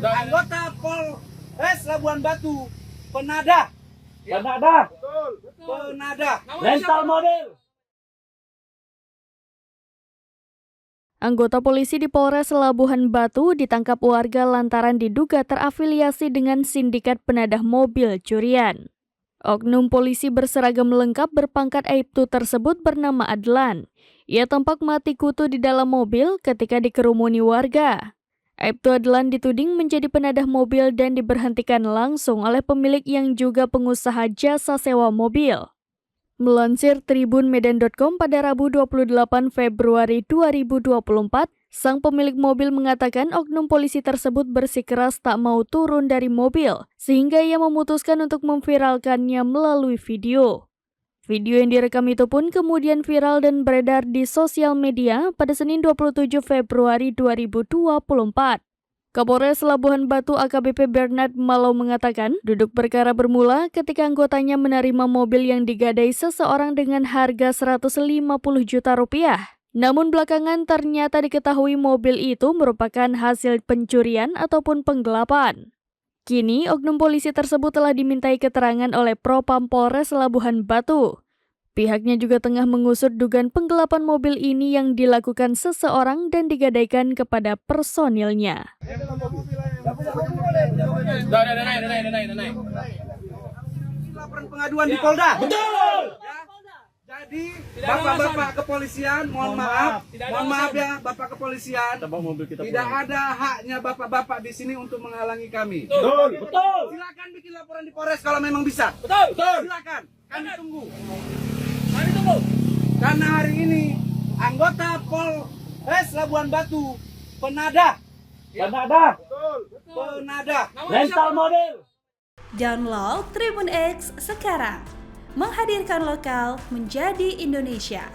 Anggota Polres Labuan Batu, Penada. Rental model. Anggota polisi di Polres Labuhan Batu ditangkap warga lantaran diduga terafiliasi dengan sindikat penadah mobil curian. Oknum polisi berseragam lengkap berpangkat Aibtu tersebut bernama Adlan. Ia tampak mati kutu di dalam mobil ketika dikerumuni warga. Aibtu Adlan dituding menjadi penadah mobil dan diberhentikan langsung oleh pemilik yang juga pengusaha jasa sewa mobil. Melansir tribunmedan.com pada Rabu 28 Februari 2024, sang pemilik mobil mengatakan oknum polisi tersebut bersikeras tak mau turun dari mobil, sehingga ia memutuskan untuk memviralkannya melalui video. Video yang direkam itu pun kemudian viral dan beredar di sosial media pada Senin 27 Februari 2024. Kapolres Labuhan Batu AKBP Bernard Malo mengatakan, duduk perkara bermula ketika anggotanya menerima mobil yang digadai seseorang dengan harga 150 juta rupiah. Namun belakangan ternyata diketahui mobil itu merupakan hasil pencurian ataupun penggelapan. Kini, oknum polisi tersebut telah dimintai keterangan oleh Propam Polres Labuhan Batu. Pihaknya juga tengah mengusut dugaan penggelapan mobil ini yang dilakukan seseorang dan digadaikan kepada personilnya. Laporan pengaduan di Polda. Betul. Jadi bapak-bapak kepolisian, mohon maaf ya bapak kepolisian. Tidak ada haknya bapak-bapak di sini untuk menghalangi kami. Betul. Silakan bikin laporan di Polres kalau memang bisa. Betul. Silakan, kami tunggu. Karena hari ini anggota Polres Labuan Batu, Penada. Rental model. Download Tribun X sekarang. Menghadirkan lokal menjadi Indonesia.